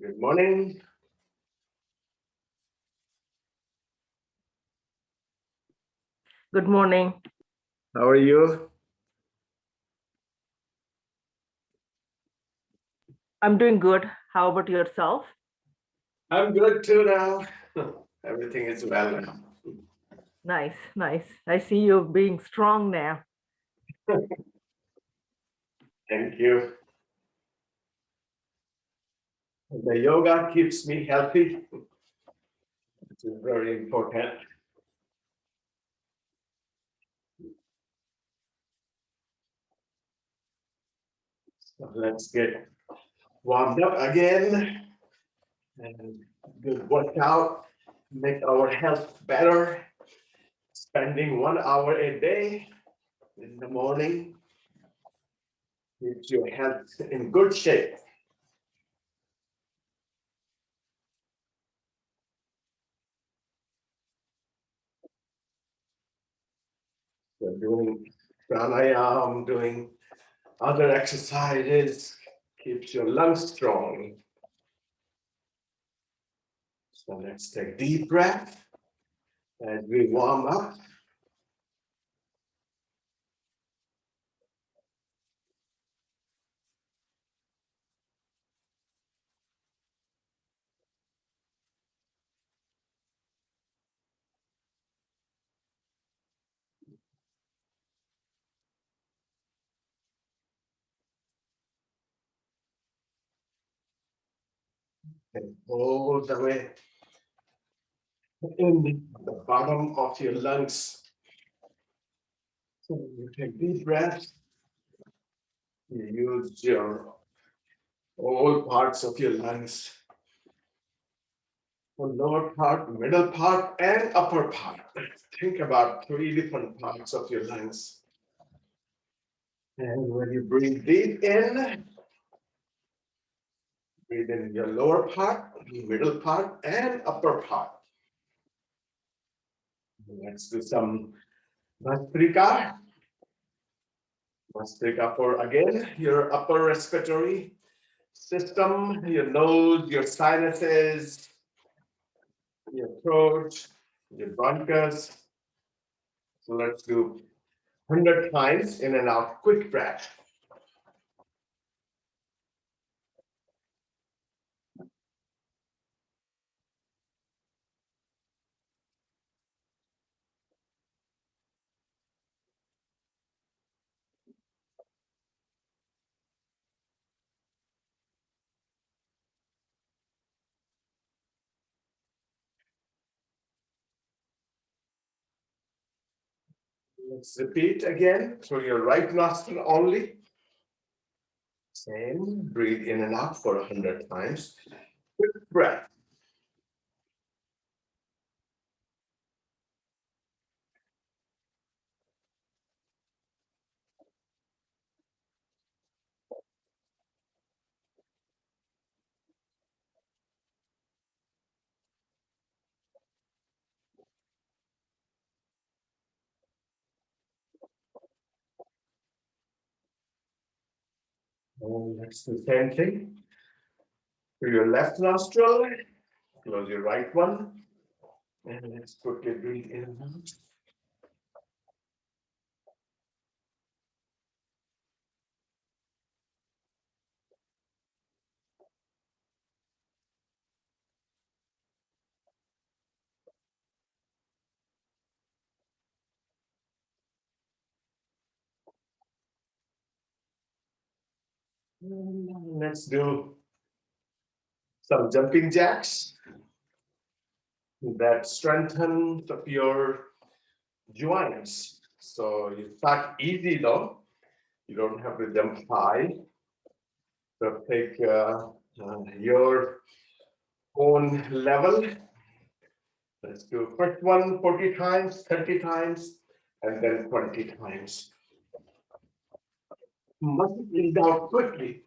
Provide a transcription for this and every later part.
Good morning. Good morning. How are you? I'm doing good. How about yourself? I'm good too now. Everything is well now. Nice, nice. I see you being strong now. Thank you. The yoga keeps me healthy, which is very important. So let's get warmed up again and good workout, make our health better. Spending 1 hour a day in the morning keeps your health in good shape. So doing pranayama, doing other exercises keeps your lungs strong. So let's take deep breath as we warm up. And all the way in the bottom of your lungs. So you take deep breath. You use your all parts of your lungs. The lower part, middle part, and upper part. Think about 3 different parts of your lungs. And when you breathe deep in, breathe in your lower part, middle part, and upper part. Let's do some Vastrika. Vastrika for again your upper respiratory system, your nose, your sinuses, your throat, your bronchus. So let's do 100 times in and out, quick breath. Let's repeat again through your right nostril only. Same, breathe in and out for 100 times. Quick breath. And let's do the same thing. Through your left nostril, close your right one. And let's quickly breathe in and out. Let's do some jumping jacks that strengthens your joints. So you start easy though. You don't have to jump high. So take your own level. Let's do first one 40 times, 30 times, and then 20 times. Must breathe out quickly.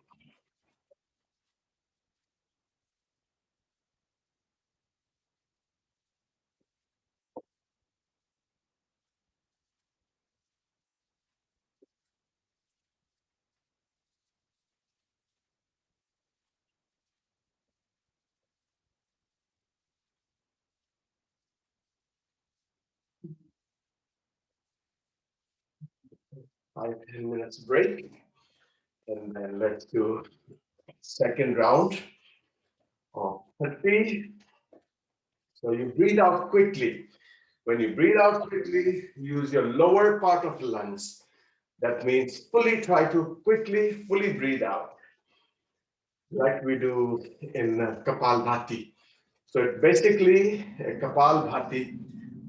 5-10 minutes break. And then let's do second round of 30. So you breathe out quickly. When you breathe out quickly, use your lower part of lungs. That means fully try to fully breathe out, like we do in Kapalbhati. So it's basically a Kapalbhati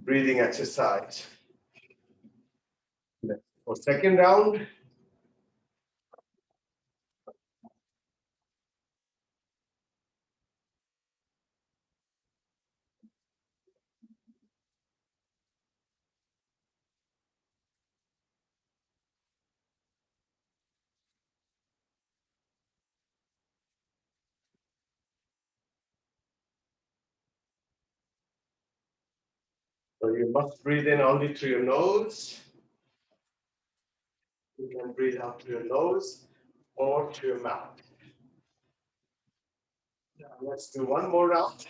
breathing exercise. For second round, so you must breathe in only through your nose. You can breathe out through your nose or through your mouth. Now let's do one more round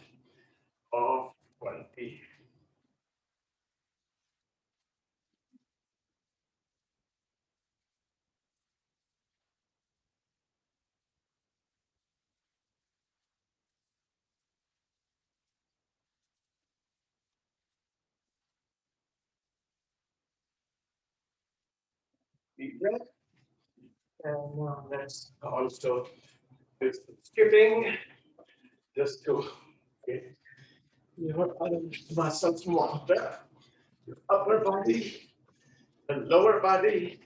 of 20. Deep breath. And now let's also do some skipping just to get your other muscles warmed up. Your upper body, the lower body.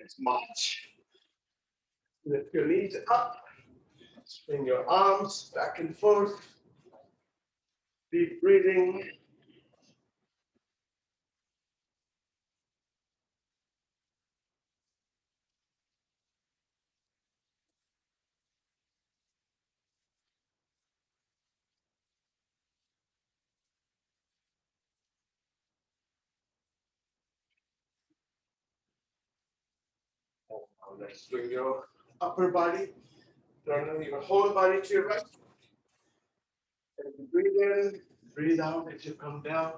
Let's march. Lift your knees up. Swing your arms back and forth. Deep breathing. Now let's swing your upper body. Turn your whole body to your right. And breathe in, breathe out as you come down.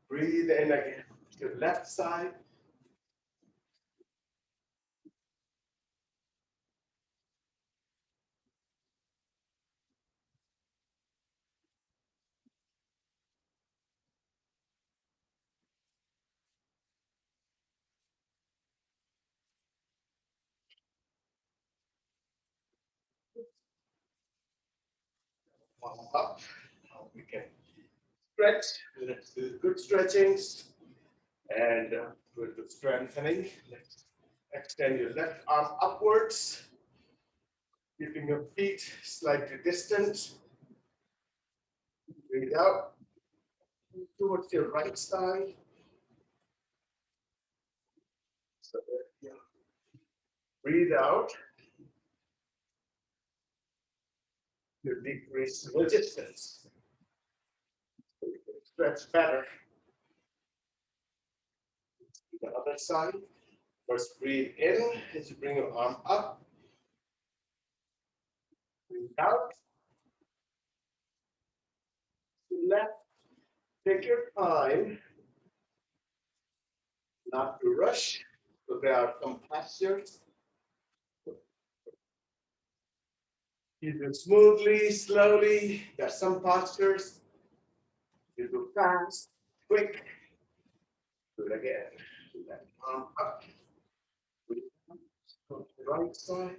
Breathe in again to the left side. Up. Now we can stretch. Let's do good stretchings. And we'll do strengthening. Let's extend your left arm upwards, keeping your feet slightly distant. Breathe out towards your right side. So yeah. Breathe out. You decrease resistance. So you can stretch better. The other side. First, breathe in as you bring your arm up. Breathe out. Left. Take your time, not to rush. So there are some postures. You do smoothly, slowly. There are some postures. You do fast, quick. Do it again. Left arm up. Breathe out. Go to the right side.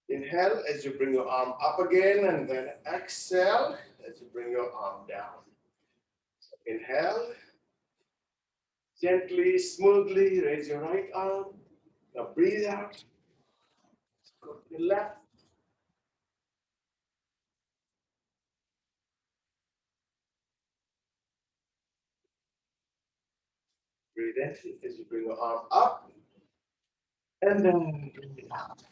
Inhale as you bring your arm up again, and then exhale as you bring your arm down. So inhale. Gently, smoothly raise your right arm. Now breathe out. Go to the left. Breathe in as you bring your arm up. And then breathe out.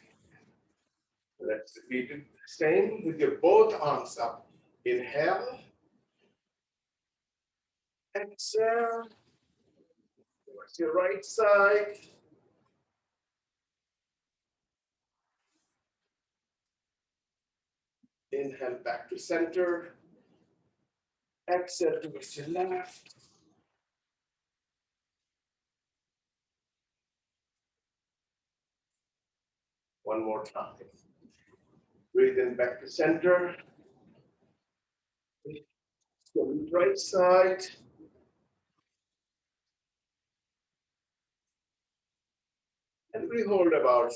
Let's repeat it. Same with your both arms up. Inhale. Exhale. Towards your right side. Inhale back to center. Exhale towards your left. One more time. Breathe in back to center. Go to right side. And we hold about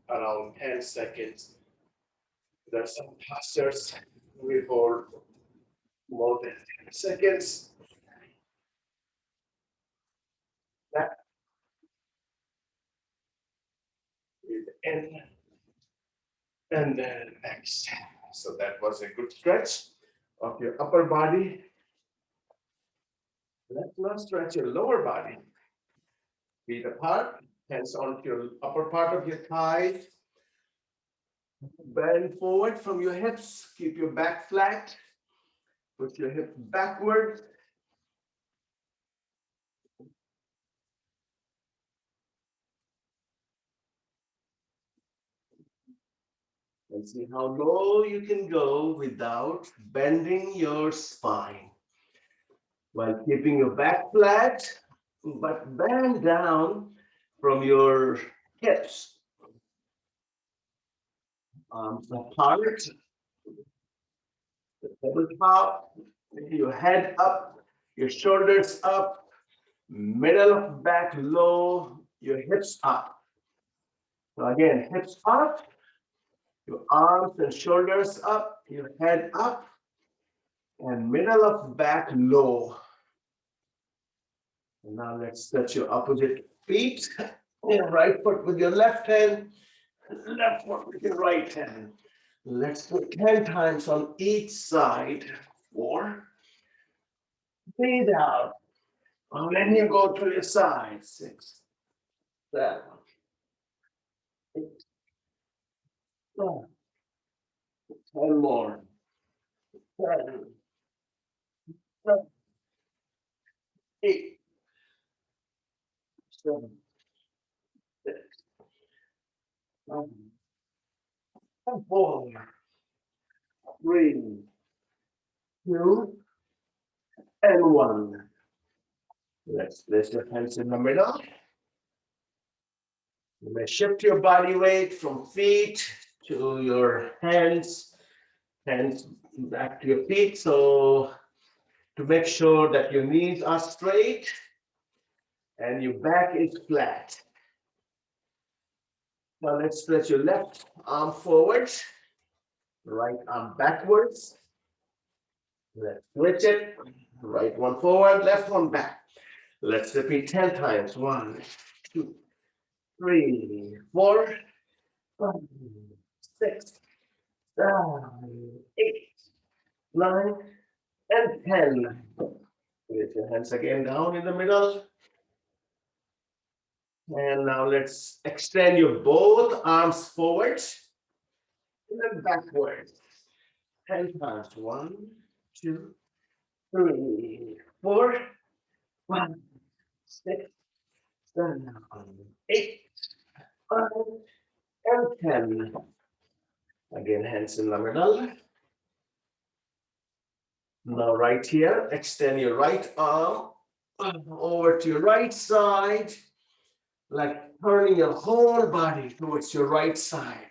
around 10 seconds. There are some postures we hold more than 10 seconds. That breathe in and then exhale. So that was a good stretch of your upper body. Let's now stretch your lower body. Feet apart, hands onto your upper part of your thigh. Bend forward from your hips. Keep your back flat. Put your hips backward. And see how low you can go without bending your spine. While keeping your back flat, but bend down from your hips. Arms apart, the tabletop, your head up, your shoulders up, middle of back low, your hips up. So again, hips up, your arms and shoulders up, your head up, and middle of back low. And now let's touch your opposite feet. Your right foot with your left hand, left foot with your right hand. Let's do 10 times on each side. 4. Breathe out. And then you go to your side. 6, 7, 8, 9, 10 more. 10, 7, 8, 7, 6, 5, 4, 3, 2, and 1. Let's place your hands in the middle. You may shift your body weight from feet to your hands back to your feet. So to make sure that your knees are straight and your back is flat. Now let's stretch your left arm forward, right arm backwards. Let's switch it. Right one forward, left one back. Let's repeat 10 times. 1, 2, 3, 4, 5, 6, 7, 8, 9, and 10. Place your hands again down in the middle. And now let's extend your both arms forward and then backwards. 10 times. 1, 2, 3, 4, 5, 6, 7, 8, 9, and 10. Again, hands in the middle. Now right here, extend your right arm over to your right side, like turning your whole body towards your right side.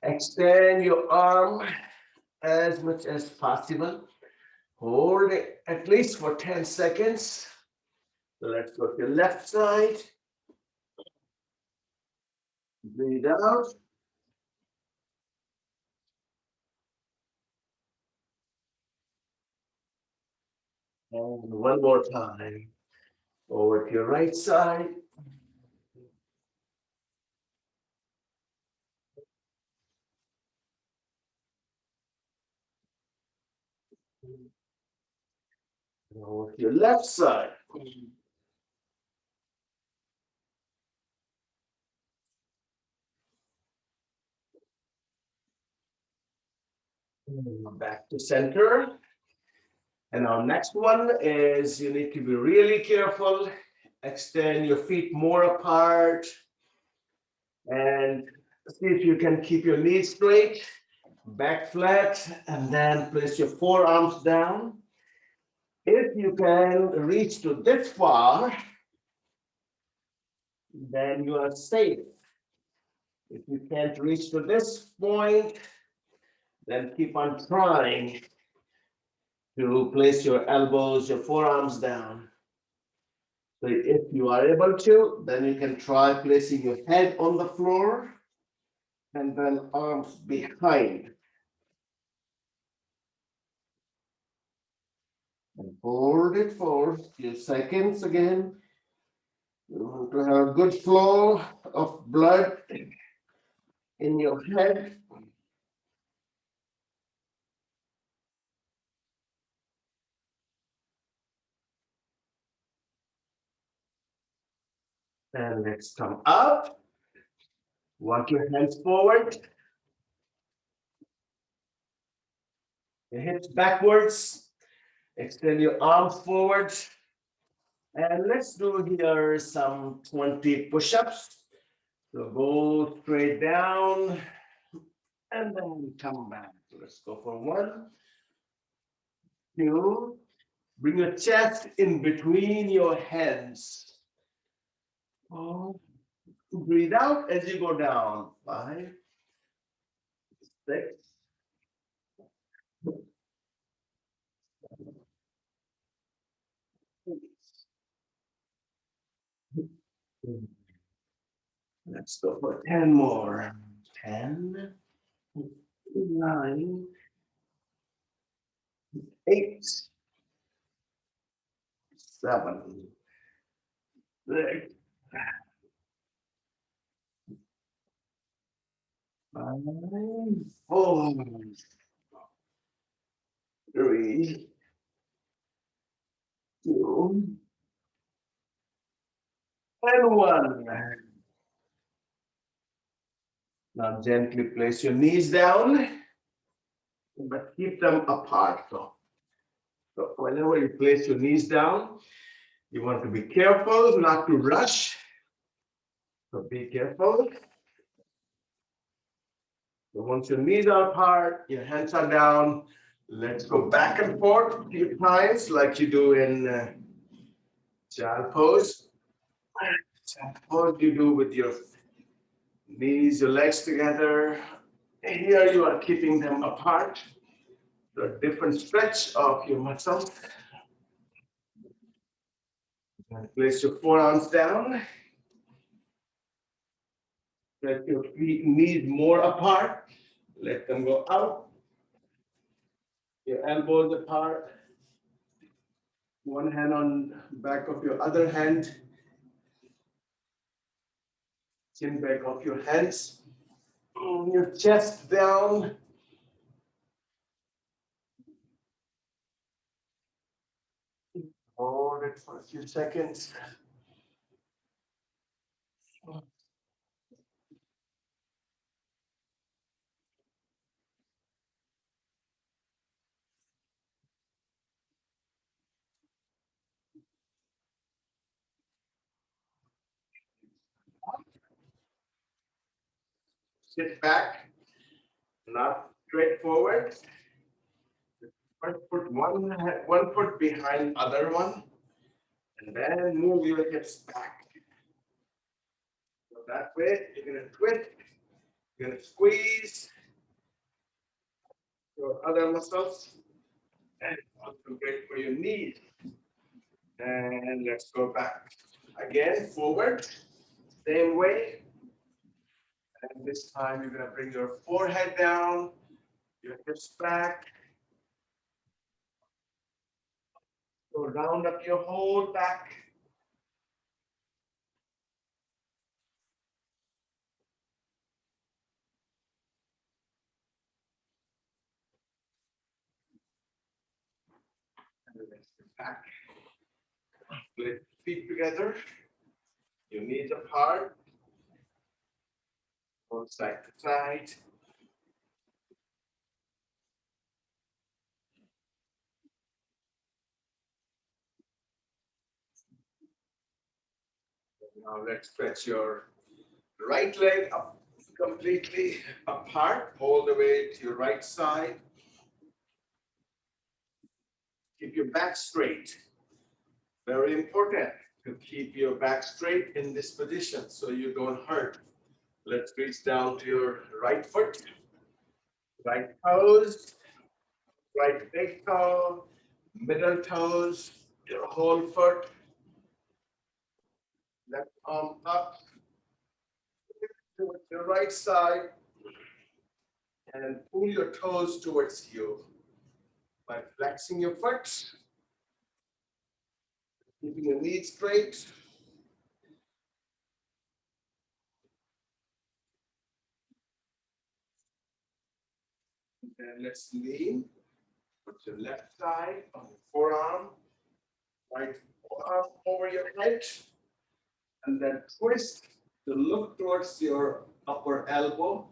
Extend your arm as much as possible. Hold it at least for 10 seconds. So let's go to your left side. Breathe out. And one more time. Over to your right side. Over to your left side. Back to center. And our next one is you need to be really careful. Extend your feet more apart and see if you can keep your knees straight, back flat, and then place your forearms down. If you can reach to this far, then you are safe. If you can't reach to this point, then keep on trying to place your elbows, your forearms down. So if you are able to, then you can try placing your head on the floor and then arms behind. And hold it for a few seconds again. You want to have a good flow of blood in your head. And let's come up. Walk your hands forward. Your hips backwards. Extend your arms forward. And let's do here some 20 push-ups. So go straight down and then come back. Let's go for 1, 2. Bring your chest in between your hands. 4. Breathe out as you go down. 5, 6. Let's go for 10 more. 10, 9, 8, 7, 6, 5, 4, 3, 2, and 1. Now gently place your knees down, but keep them apart. So whenever you place your knees down, you want to be careful not to rush. So be careful. So once your knees are apart, your hands are down, let's go back and forth a few times like you do in child pose. Child pose you do with your knees, your legs together. And here you are keeping them apart. The different stretch of your muscles. And place your forearms down. Let your feet, knees more apart. Let them go out. Your elbows apart. One hand on back of your other hand. Chin back of your hands. Your chest down. Hold it for a few seconds. Sit back, not straight forward. One foot behind other one, and then move your hips back. So that way, you're gonna twist, you're gonna squeeze your other muscles, and also great for your knees. And let's go back again, forward, same way. And this time you're gonna bring your forehead down, your hips back. So round up your whole back. And let's get back. Split feet together. Your knees apart. Both side to side. Now let's stretch your right leg up completely apart, all the way to your right side. Keep your back straight. Very important to keep your back straight in this position so you don't hurt. Let's reach down to your right foot, right toes, right big toe, middle toes, your whole foot, left arm up towards your right side, and pull your toes towards you by flexing your foot, keeping your knees straight. And let's lean. Put your left side on your forearm, right forearm over your head, and then twist to look towards your upper elbow.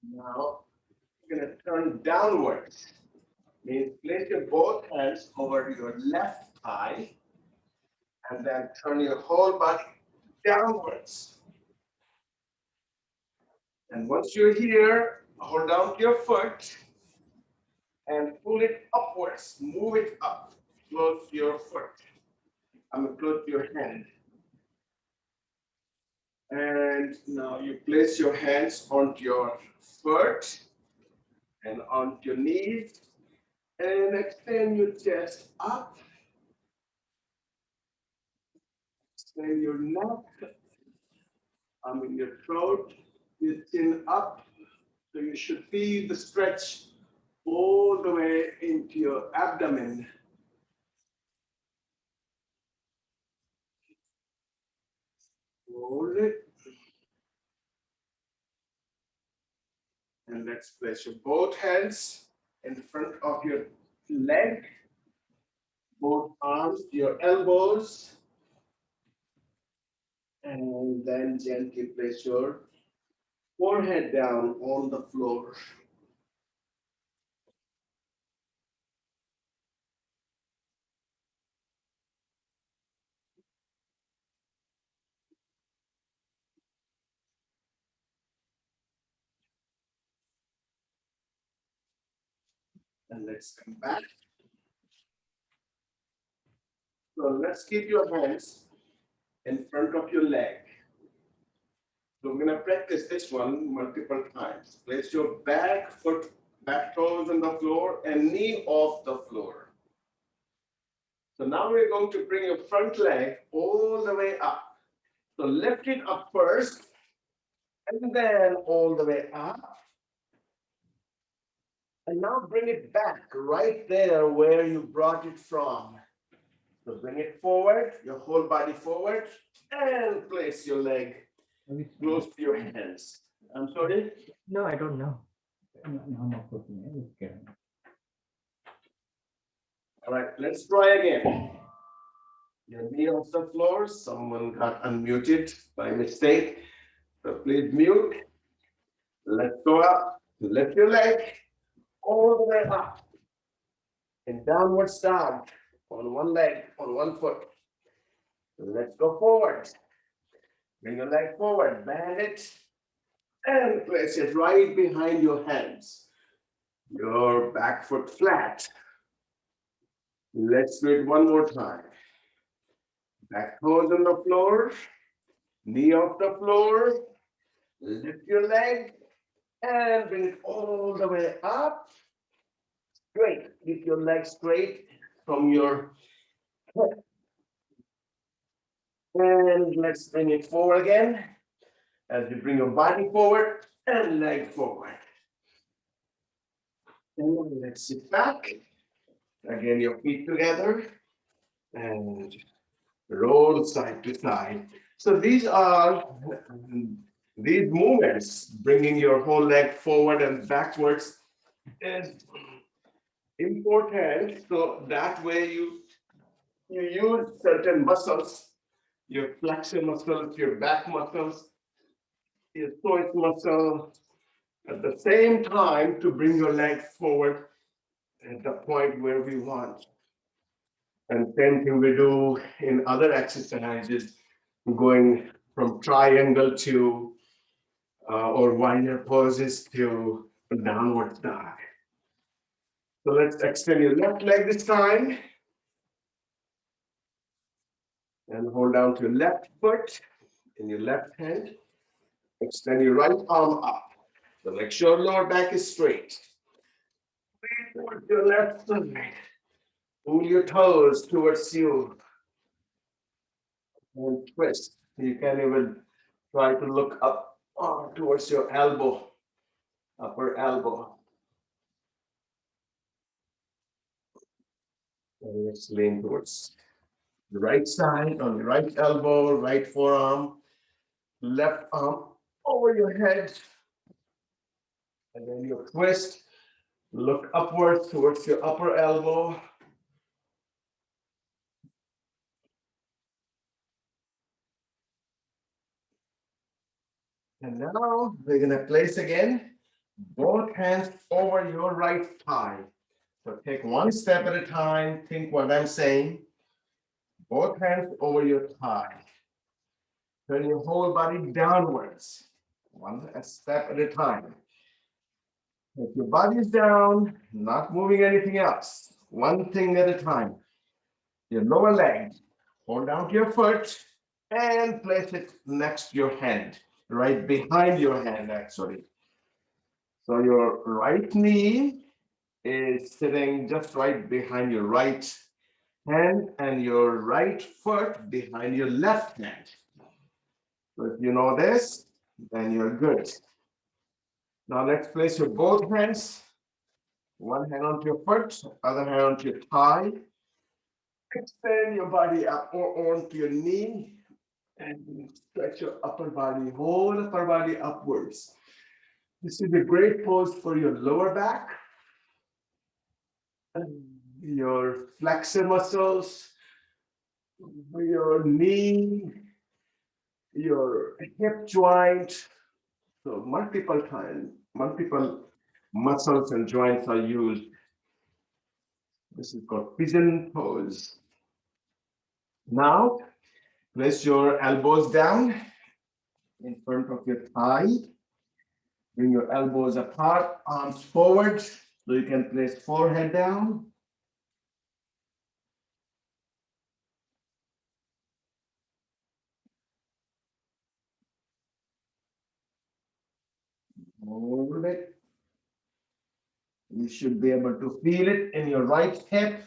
Now, you're going to turn downwards. Means place your both hands over your left thigh, and then turn your whole body downwards. And once you're here, hold down to your foot and pull it upwards. Move it up. Close your foot. Close your hand. And now you place your hands onto your foot and onto your knees. And extend your chest up. Extend your neck. Your throat, your chin up. So you should feel the stretch all the way into your abdomen. Hold it. And let's place your both hands in front of your leg, both arms to your elbows, and then gently place your forehead down on the floor. And let's come back. So let's keep your hands in front of your leg. So we're going to practice this one multiple times. Place your back foot, back toes on the floor and knee off the floor. So now we're going to bring your front leg all the way up. So lift it up first and then all the way up. And now bring it back right there where you brought it from. So bring it forward, your whole body forward, and place your leg close to your hands. I'm sorry? No, I don't know. All right, let's try again. Your knee off the floor. Someone got unmuted by mistake. So please mute. Let's go up. Lift your leg all the way up. In downward dog on one leg, on one foot. Let's go forward. Bring your leg forward, bend it, and place it right behind your hands. Your back foot flat. Let's do it one more time. Back toes on the floor, knee off the floor. Lift your leg and bring it all the way up. Straight. Keep your leg straight from your head. And let's bring it forward again. As you bring your body forward and leg forward. And let's sit back. Again, your feet together. And roll side to side. So these are these movements, bringing your whole leg forward and backwards, is important. So that way you use certain muscles, your flexor muscles, your back muscles, your psoas muscle, At the same time, to bring your leg forward at the point where we want. And same thing we do in other exercises, going from triangle to or warrior poses to downward dog. So let's extend your left leg this time and hold down to your left foot in your left hand. Extend your right arm up. So make sure lower back is straight. Towards your left side. Pull your toes towards you and twist. You can even try to look up towards your elbow, upper elbow. And let's lean towards the right side on the right elbow, right forearm, left arm over your head. And then you twist, look upwards towards your upper elbow. And now we're gonna place again both hands over your right thigh. So take one step at a time, think what I'm saying. Both hands over your thigh. Turn your whole body downwards, one step at a time. If your body is down, not moving anything else, one thing at a time. Your lower leg, hold down to your foot and place it next to your hand, right behind your hand, actually. So your right knee is sitting just right behind your right hand and your right foot behind your left hand. So if you know this, then you're good. Now let's place your both hands, one hand onto your foot, other hand onto your thigh. Extend your body up or onto your knee and stretch your upper body, whole upper body upwards. This is a great pose for your lower back, your flexor muscles, your knee, your hip joint. So multiple muscles and joints are used. This is called pigeon pose. Now, place your elbows down in front of your thigh. Bring your elbows apart, arms forward, so you can place forehead down. Hold it. You should be able to feel it in your right hip.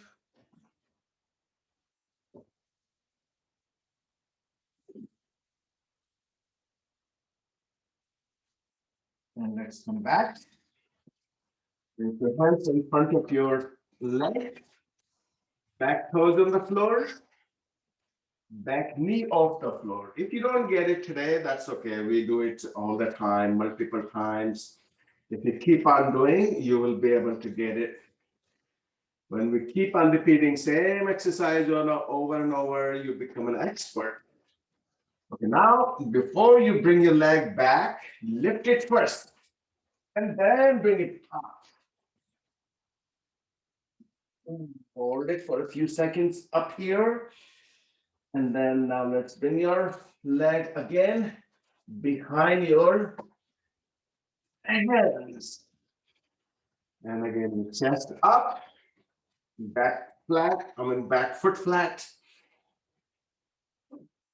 And let's come back. Place your hands in front of your leg. Back toes on the floor. Back knee off the floor. If you don't get it today, that's okay. We do it all the time, multiple times. If you keep on doing, you will be able to get it. When we keep on repeating same exercise over and over, you become an expert. Okay, now before you bring your leg back, lift it first and then bring it up. Hold it for a few seconds up here. And then now let's bring your leg again behind your hands. And again, your chest up, back flat, back foot flat.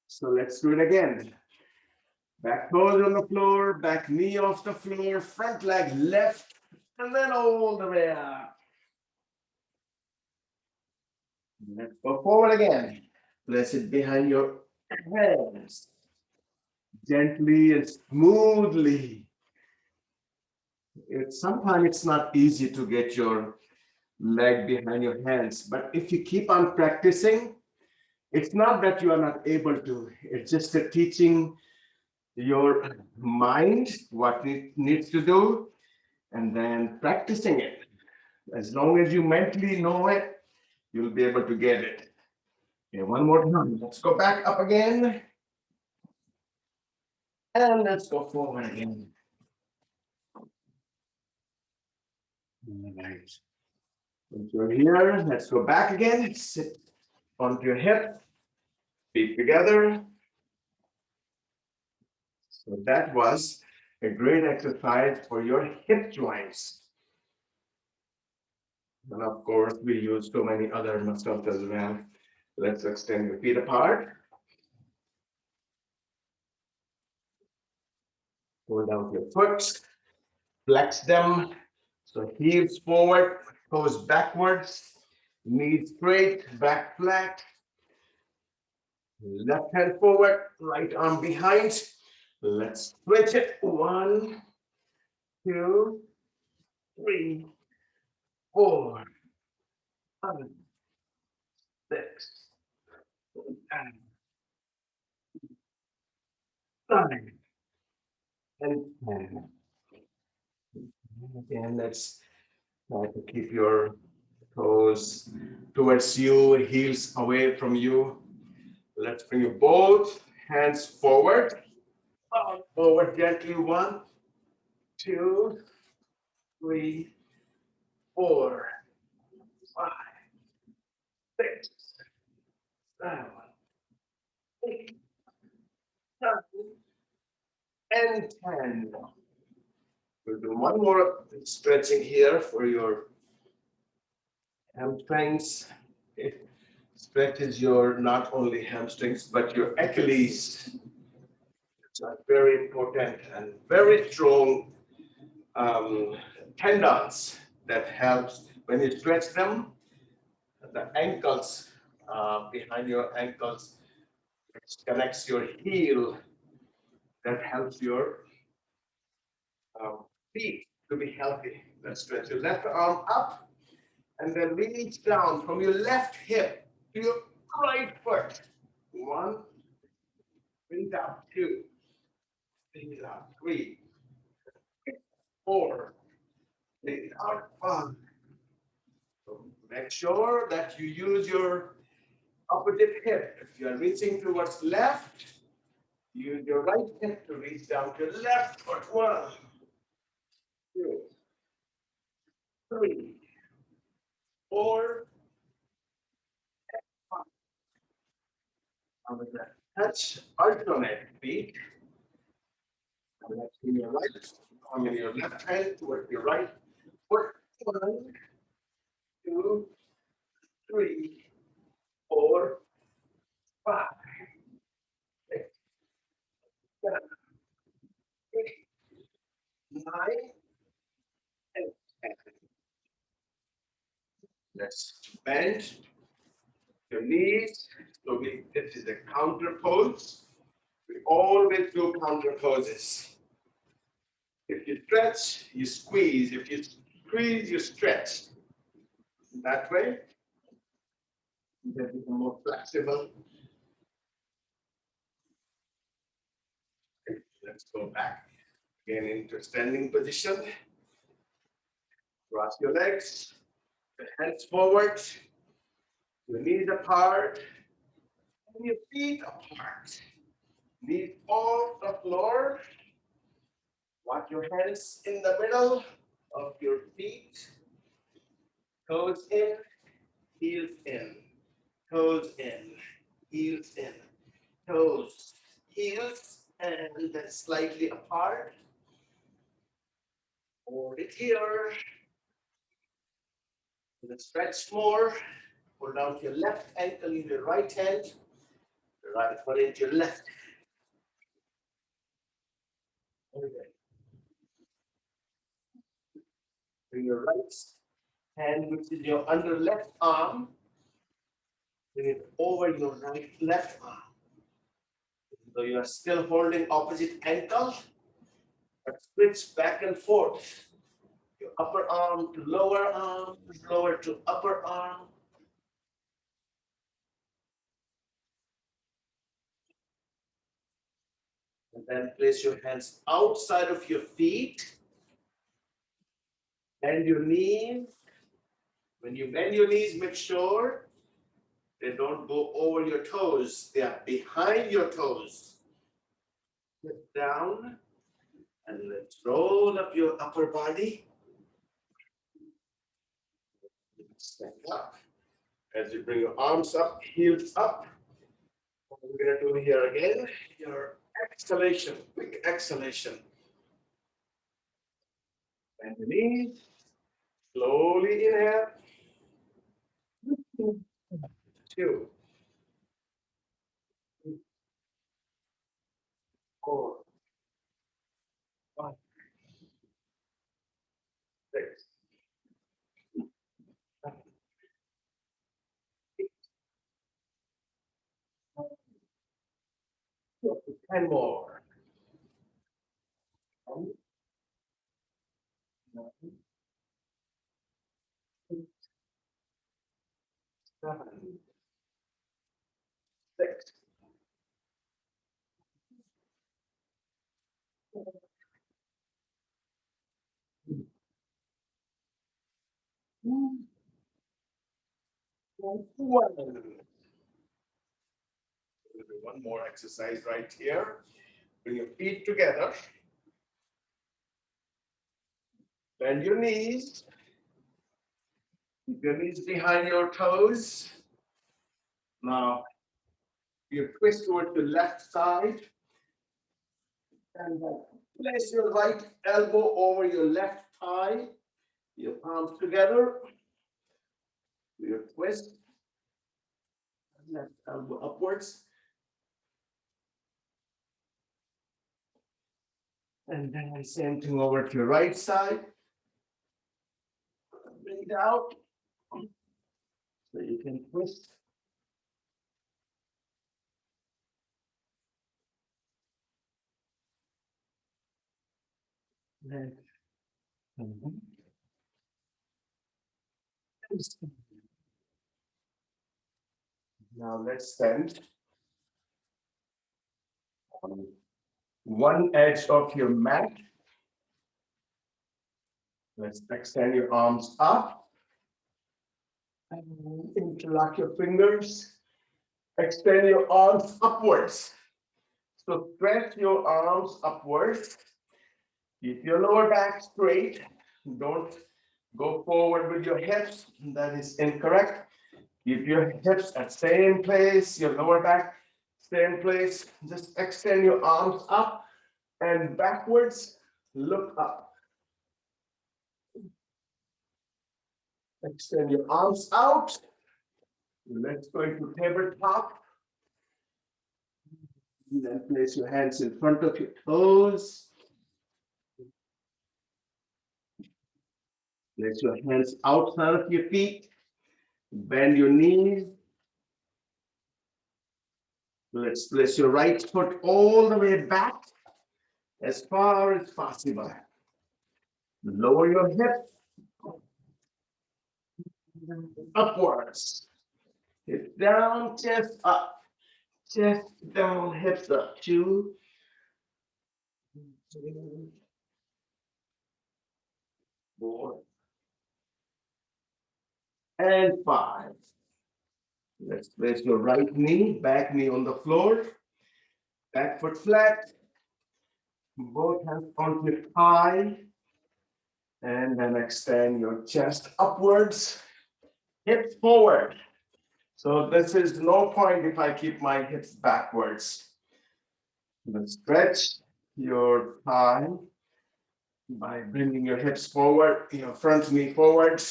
So let's do it again. Back toes on the floor, back knee off the floor, front leg left, and then all the way up. Let's go forward again. Place it behind your hands. Gently and smoothly. Sometimes it's not easy to get your leg behind your hands, but if you keep on practicing, it's not that you are not able to, it's just a teaching your mind what it needs to do and then practicing it. As long as you mentally know it, you'll be able to get it. Okay, one more time. Let's go back up again. And let's go forward again. Nice. Once you're here, let's go back again. Sit onto your hip, feet together. So that was a great exercise for your hip joints. And of course, we use so many other muscles as well. Let's extend your feet apart. Hold out your foot, flex them. So heels forward, toes backwards, knees straight, back flat. Left hand forward, right arm behind. Let's switch it. 1, 2, 3, 4, 5, 6, 7, 9, and 10. Again, let's try to keep your toes towards you, heels away from you. Let's bring you both hands forward. Forward gently. 1, 2, 3, 4, 5, 6, 7, 8, 9, and 10. We'll do one more stretching here for your hamstrings. It stretches your not only hamstrings but your Achilles. It's a very important and very strong tendons that helps when you stretch them. The ankles behind your ankles, which connects your heel, that helps your feet to be healthy. Let's stretch your left arm up and then reach down from your left hip to your right foot. 1, bring it up. 2, bring it up. 3, 4, bring it out. 5. So make sure that you use your opposite hip. If you are reaching towards left, use your right hip to reach down to your left foot. 1, 2, 3, 4, 5. Touch alternate feet. Connect in your right arm in your left hand toward your right foot. 1, 2, 3, 4, 5, 6, 7, 8, 9, and 10. Let's bend your knees. So this is a counter pose. We always do counter poses. If you stretch, you squeeze. If you squeeze, you stretch. That way, that is more flexible. Let's go back again into standing position. Cross your legs, the hands forward, your knees apart, and your feet apart. Knees off the floor. Watch your hands in the middle of your feet. Toes in, heels in, toes in, heels in, toes, heels, and then slightly apart. Hold it here. Let's stretch more. Hold out your left ankle in your right hand. The right foot into your left. Okay. Bring your right hand, which is your under left arm, bring it over your right left arm. So you are still holding opposite ankle, but switch back and forth. Your upper arm to lower to upper arm. And then place your hands outside of your feet. Bend your knees. When you bend your knees, make sure they don't go over your toes. They are behind your toes. Sit down and let's roll up your upper body. Stand up. As you bring your arms up, heels up. What we're gonna do here again, your exhalation, quick exhalation. Bend the knees, slowly inhale. 2, 4, 5, 6, 7, 8, 10 more. 10, 9, 8, 7, 6, 1. One more exercise right here. Bring your feet together. Bend your knees. Keep your knees behind your toes. Now, you twist towards the left side. And place your right elbow over your left thigh. Your palms together. You twist. Left elbow upwards. And then same thing over to your right side. Bring it out. So you can twist. Then. Now let's stand on one edge of your mat. Let's extend your arms up and interlock your fingers. Extend your arms upwards. So stretch your arms upwards. Keep your lower back straight. Don't go forward with your hips. That is incorrect. Keep your hips at same place, your lower back same place. Just extend your arms up and backwards. Look up. Extend your arms out. Let's go into tabletop. Then place your hands in front of your toes. Place your hands outside of your feet. Bend your knees. Let's place your right foot all the way back as far as possible. Lower your hips upwards. Hips down, chest up. Chest down, hips up. 2, 3, 4, and 5. Let's place your right knee, back knee on the floor. Back foot flat. Both hands on your thigh. And then extend your chest upwards. Hips forward. So this is no point if I keep my hips backwards. Let's stretch your thigh by bringing your hips forward, your front knee forward.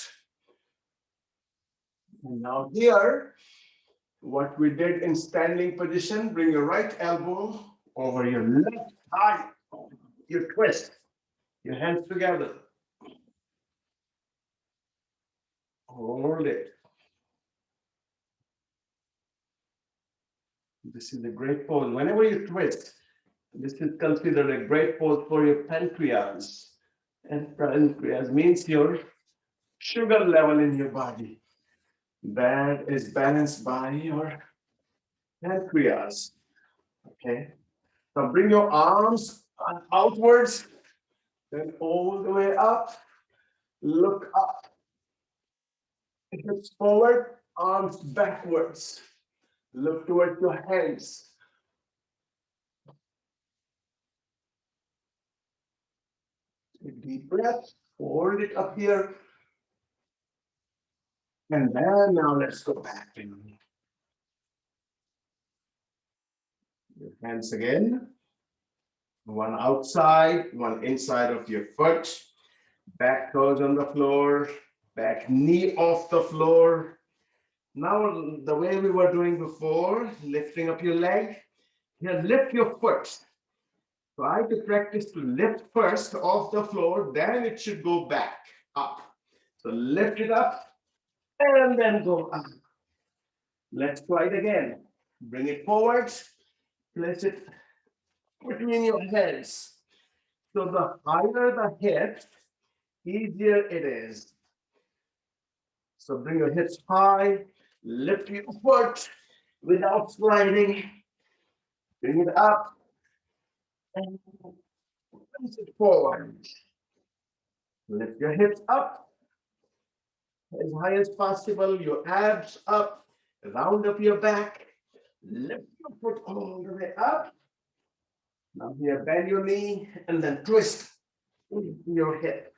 And now here, what we did in standing position, bring your right elbow over your left thigh. You twist your hands together. Hold it. This is a great pose. Whenever you twist, this is considered a great pose for your pancreas. And pancreas means your sugar level in your body. That is balanced by your pancreas. Okay. So bring your arms outwards, then all the way up. Look up. Hips forward, arms backwards. Look towards your hands. Take a deep breath. Hold it up here. And then now let's go back to your hands again. One outside, one inside of your foot. Back toes on the floor, back knee off the floor. Now, the way we were doing before, lifting up your leg, here, lift your foot. Try to practice to lift first off the floor, then it should go back up. So lift it up and then go up. Let's try it again. Bring it forward, place it between your hands. So the higher the hip, easier it is. So bring your hips high, lift your foot without sliding. Bring it up and place it forward. Lift your hips up as high as possible, your abs up, round up your back, lift your foot all the way up. Now here, bend your knee and then twist your hip.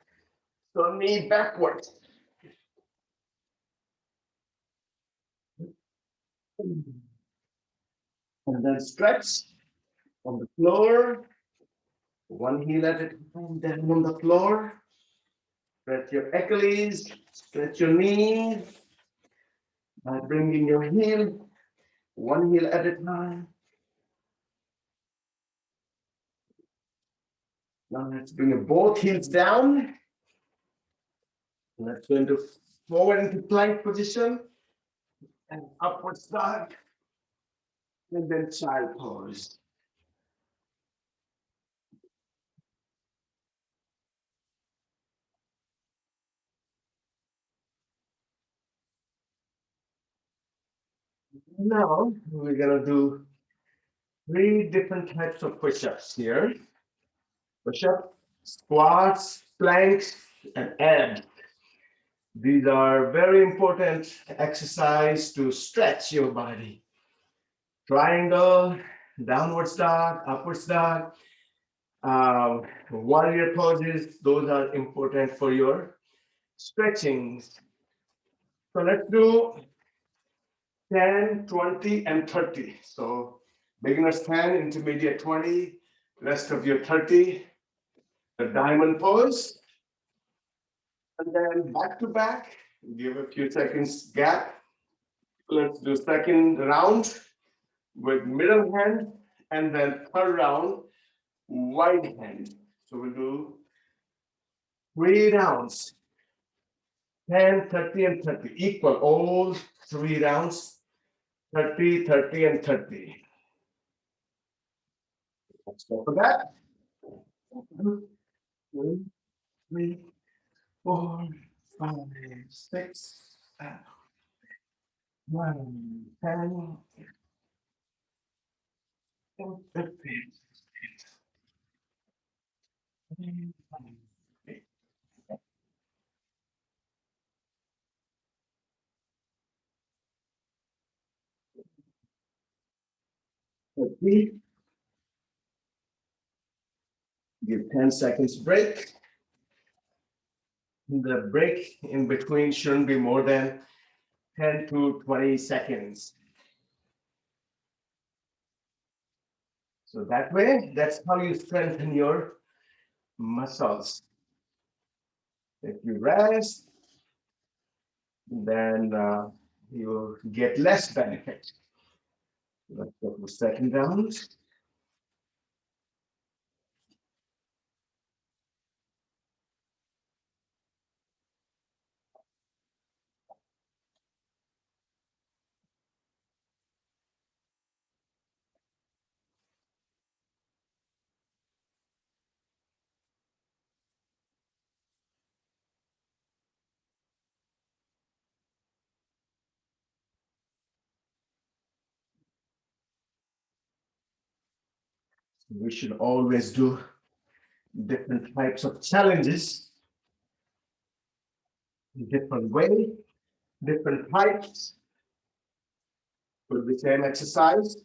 So knee backward. And then stretch on the floor. One heel at a time, down on the floor. Stretch your Achilles, stretch your knees by bringing your heel, one heel at a time. Now let's bring both heels down. Let's go into forward into plank position and upward dog, and then child pose. Now we're gonna do 3 different types of push-ups here. Push-up, squats, planks, and abs. These are very important exercise to stretch your body. Triangle, downward dog, upward dog, warrior poses, those are important for your stretching. So let's do 10, 20, and 30. So beginners 10, intermediate 20, rest of your 30, the diamond pose. And then back to back, give a few seconds gap. Let's do second round with middle hand, and then third round, wide hand. So we'll do 3 rounds, 10, 30, and 30, equal all 3 rounds, 30, 30, and 30. Let's go for that. 1, 2, 3, 4, 5, 6, 7, 9, 10, 15. Give 10 seconds break. The break in between shouldn't be more than 10 to 20 seconds. So that way, that's how you strengthen your muscles. If you rest, then you get less benefit. Let's go to the second round. We should always do different types of challenges, different way, different types. Could be same exercise,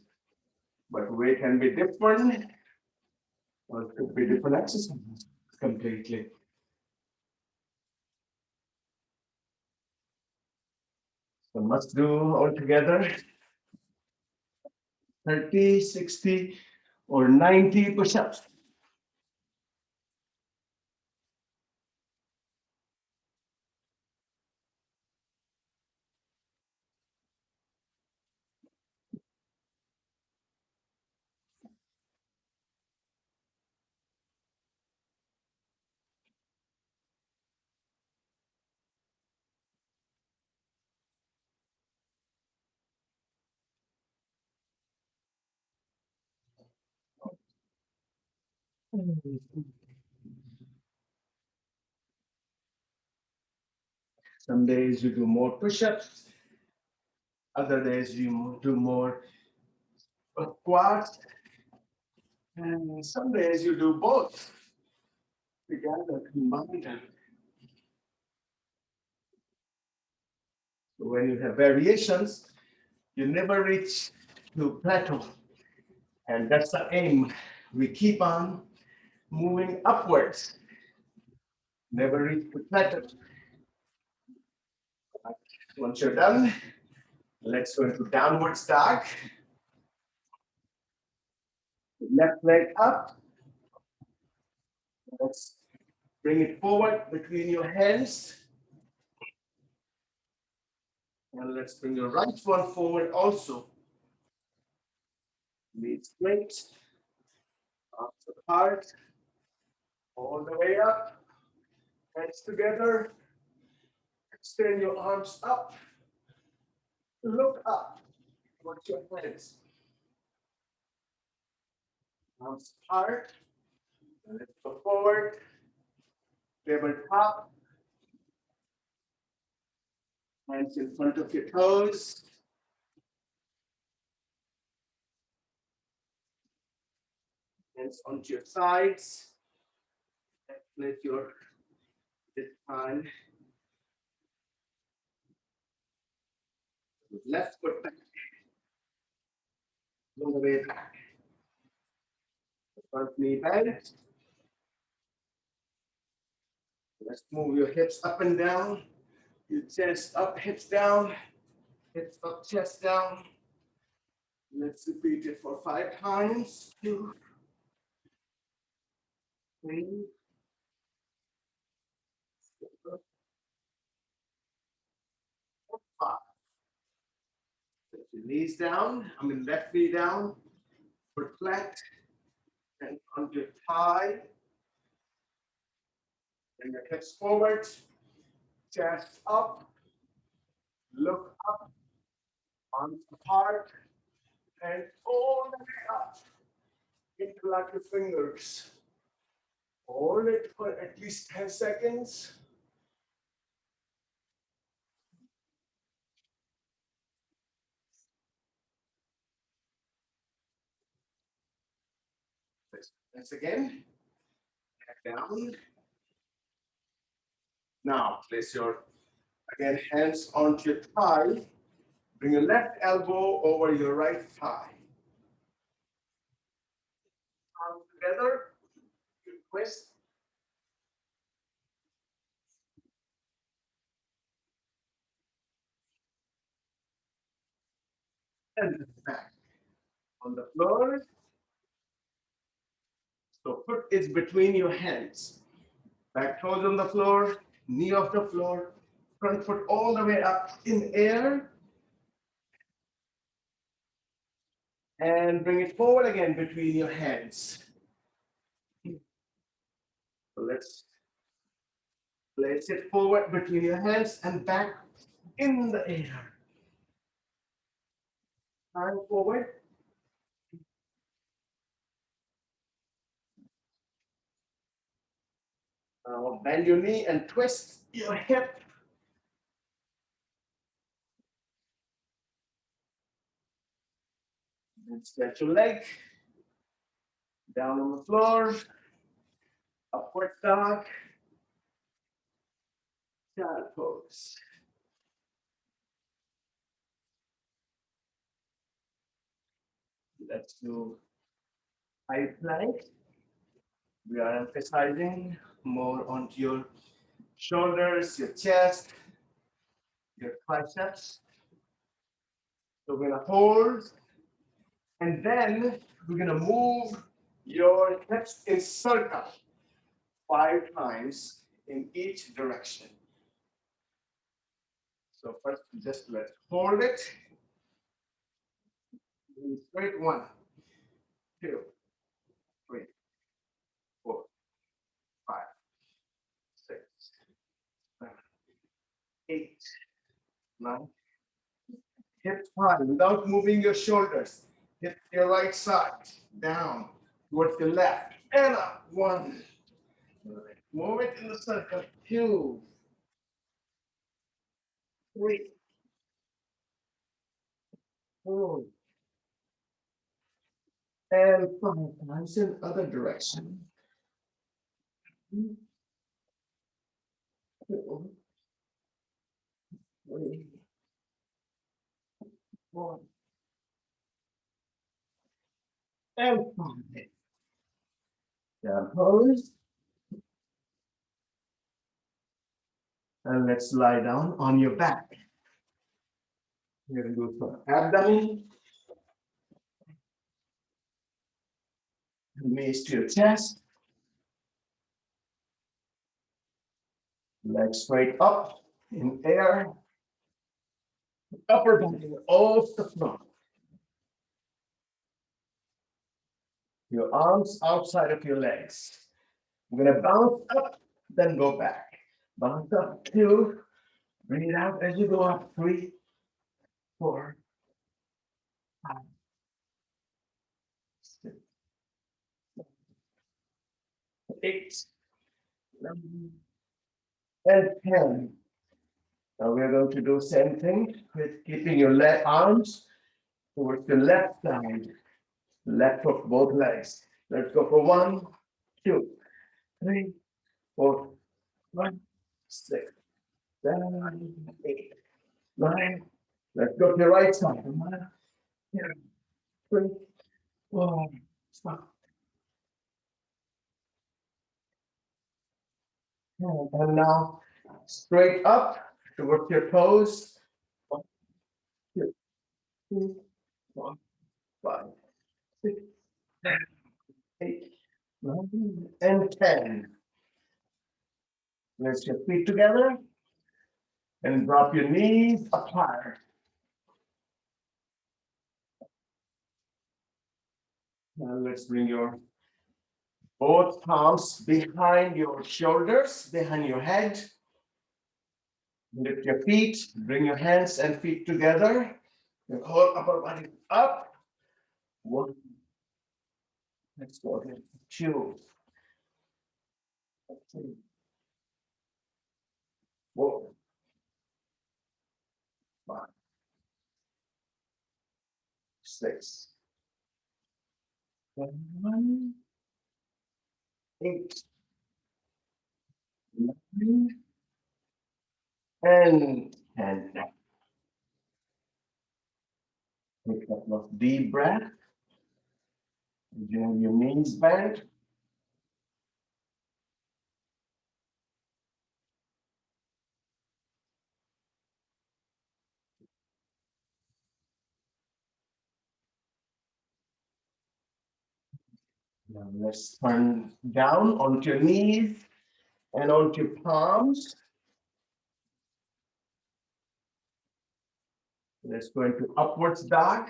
but way can be different, or it could be different exercises completely. So must do all together 30, 60, or 90 push-ups. Some days you do more push-ups, other days you do more squats, and some days you do both together combined. So when you have variations, you never reach to plateau, and that's the aim. We keep on moving upwards, never reach the plateau. Once you're done, let's go into downward dog. Left leg up. Let's bring it forward between your hands. And let's bring your right one forward also. Knees straight, arms apart, all the way up, hands together. Extend your arms up, look up, watch your hands. Arms apart, let's go forward, tabletop, hands in front of your toes. Hands onto your sides. Let your hand left foot back, all the way back. Front knee bent. Let's move your hips up and down. Your chest up, hips down. Hips up, chest down. Let's repeat it for 5 times. 2, 3, 4, 5. Put your knees down. Left knee down. Foot flat. And on your thigh. Bring your hips forward. Chest up. Look up. Arms apart. And all the way up. Interlock your fingers. Hold it for at least 10 seconds. Once again, back down. Now, place your, again, hands onto your thigh. Bring your left elbow over your right thigh. Arms together, you twist. And back on the floor. So foot is between your hands. Back toes on the floor, knee off the floor, front foot all the way up in air. And bring it forward again between your hands. So let's place it forward between your hands and back in the air. Arm forward. Now bend your knee and twist your hip. And stretch your leg. Down on the floor. Upward dog. Child pose. Let's do high plank. We are emphasizing more onto your shoulders, your chest, your triceps. So we're gonna hold, and then we're gonna move your hips in circle 5 times in each direction. So first, just let's hold it. Straight 1, 2, 3, 4, 5, 6, 7, 8, 9. Hip high without moving your shoulders. Hip your right side down towards the left and up. 1. Move it in the circle. 2, 3, 4, and 5 times in other direction. 2, 3, 4, and 5. Down pose. And let's lie down on your back. We're going to do some abdomen. Knees to your chest. Legs straight up in air. Upper body off the floor. Your arms outside of your legs. We're going to bounce up, then go back. Bounce up, 2. Bring it out as you go up. 3, 4, 5, 6, 8, 9, and 10. Now we're going to do the same thing with keeping your arms towards the left side, left of both legs. Let's go for 1, 2, 3, 4, 5, 6, 7, 8, 9. Let's go to the right side. 1, 2, 3, 4, 5. And now straight up towards your toes. 1, 2, 3, 4, 5, 6, 7, 8, 9, and 10. Let's your feet together and drop your knees apart. Now let's bring your both palms behind your shoulders, behind your head. Lift your feet, bring your hands and feet together. Your whole upper body up. 1. Let's go ahead. 2, 3, 4, 5, 6, 7, 8, 9, and 10. Take a couple of deep breaths. You have your knees bent. Now let's turn down onto your knees and onto your palms. Let's go into upwards dog.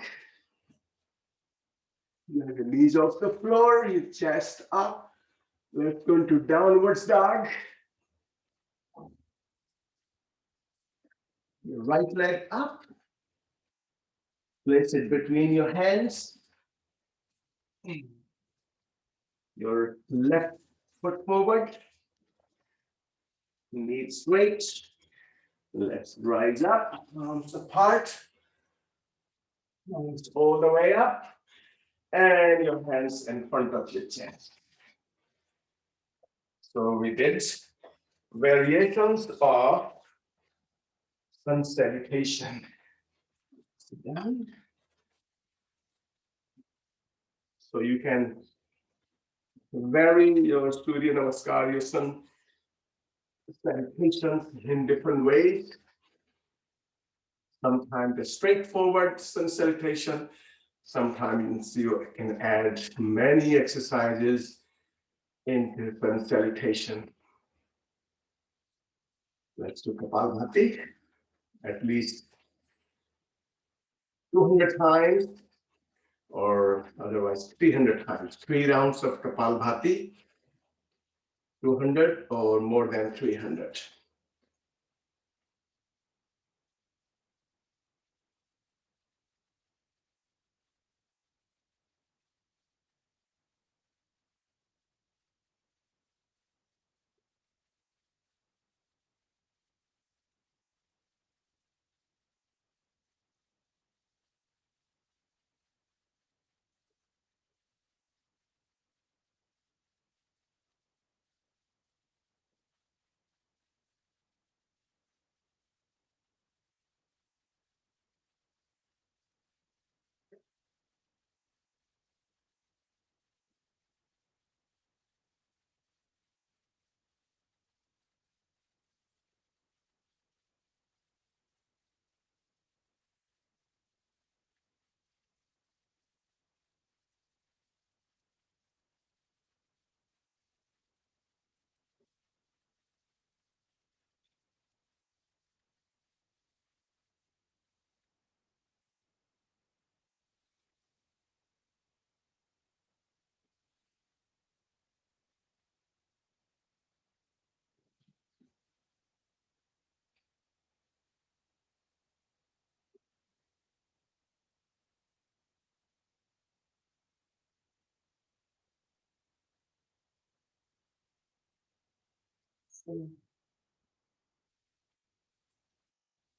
You have your knees off the floor, your chest up. Let's go into downwards dog. Your right leg up. Place it between your hands. Your left foot forward. Knee straight. Let's rise up. Arms apart. Arms all the way up. And your hands in front of your chest. So we did variations of sun salutation. Sit down. So you can vary your Surya Namaskar, your sun salutations in different ways. Sometimes a straightforward sun salutation. Sometimes you can add many exercises into sun salutation. Let's do Kapalbhati at least 200 times, or otherwise 300 times. 3 rounds of Kapalbhati, 200 or more than 300.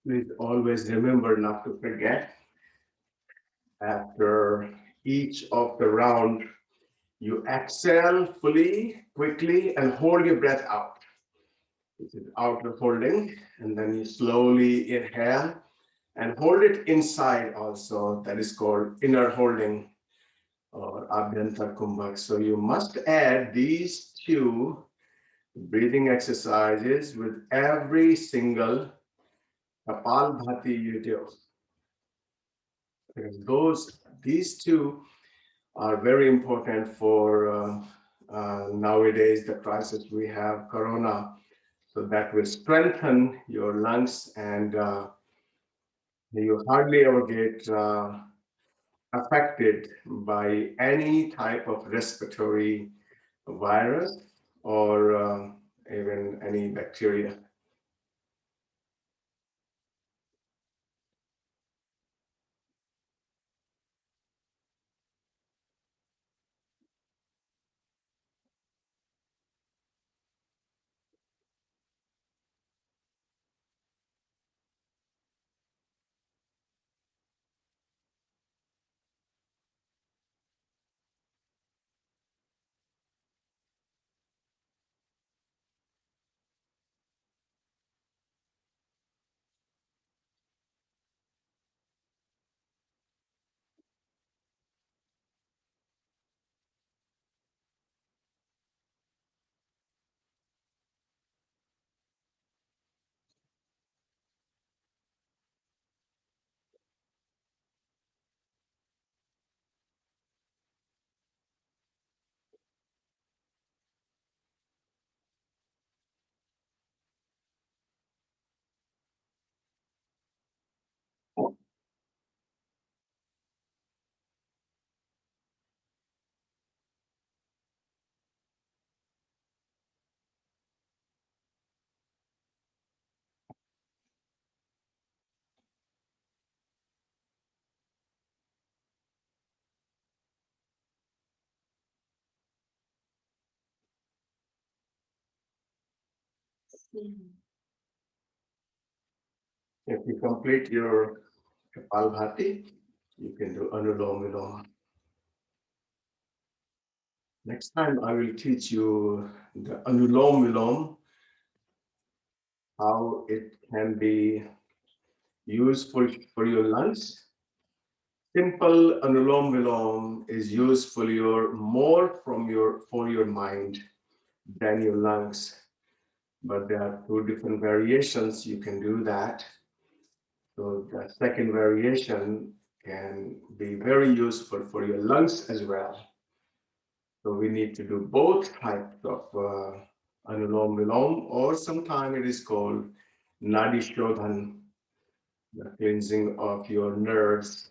Please always remember not to forget, after each of the round, you exhale fully, quickly, and hold your breath out. This is outer holding, and then you slowly inhale and hold it inside also. That is called inner holding or Abhyanta Kumbhak. So you must add these two breathing exercises with every single Kapalbhati you do. Because these two are very important for nowadays, the crisis we have, Corona. So that will strengthen your lungs, and you hardly ever get affected by any type of respiratory virus or even any bacteria. If you complete your Kapalbhati, you can do Anulom Vilom. Next time I will teach you the Anulom Vilom, how it can be useful for your lungs. Simple Anulom Vilom is useful more for your mind than your lungs. But there are two different variations you can do that. So the second variation can be very useful for your lungs as well. So we need to do both types of Anulom Vilom, or sometimes it is called Nadi Shodhan, the cleansing of your nerves.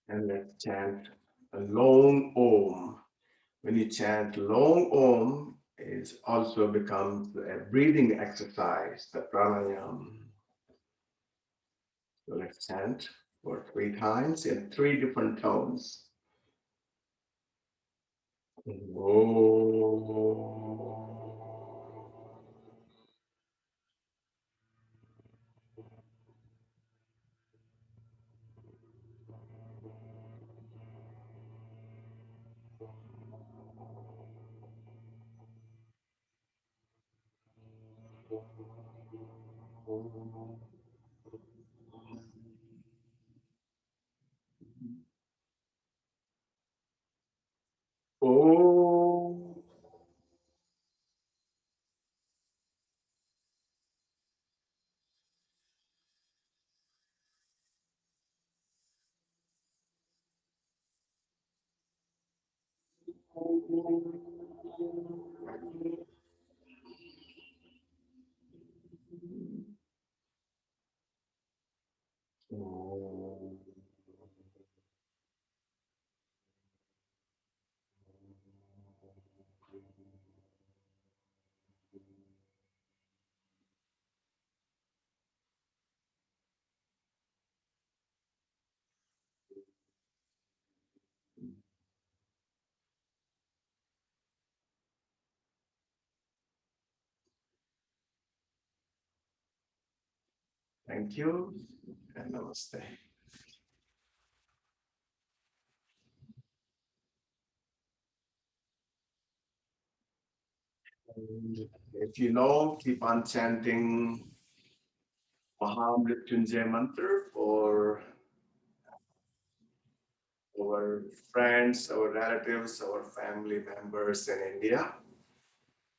And let's chant a long Om. When you chant long Om, it also becomes a breathing exercise, the Pranayama. So let's chant for 3 times in 3 different tones. Om. Thank you and namaste. If you know, keep on chanting Mahamrityunjay mantra for our friends, our relatives, our family members in India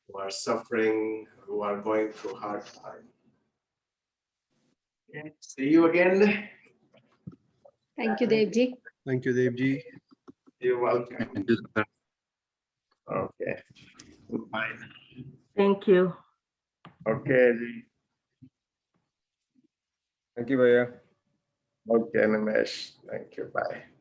who are suffering, who are going through hard time. Okay, see you again. Thank you, Devji. Thank you, Devji. You're welcome. Thank you, sir. Okay. Bye. Thank you. Okay. Thank you, Bhaiya. Okay, Nimesh. Thank you. Bye.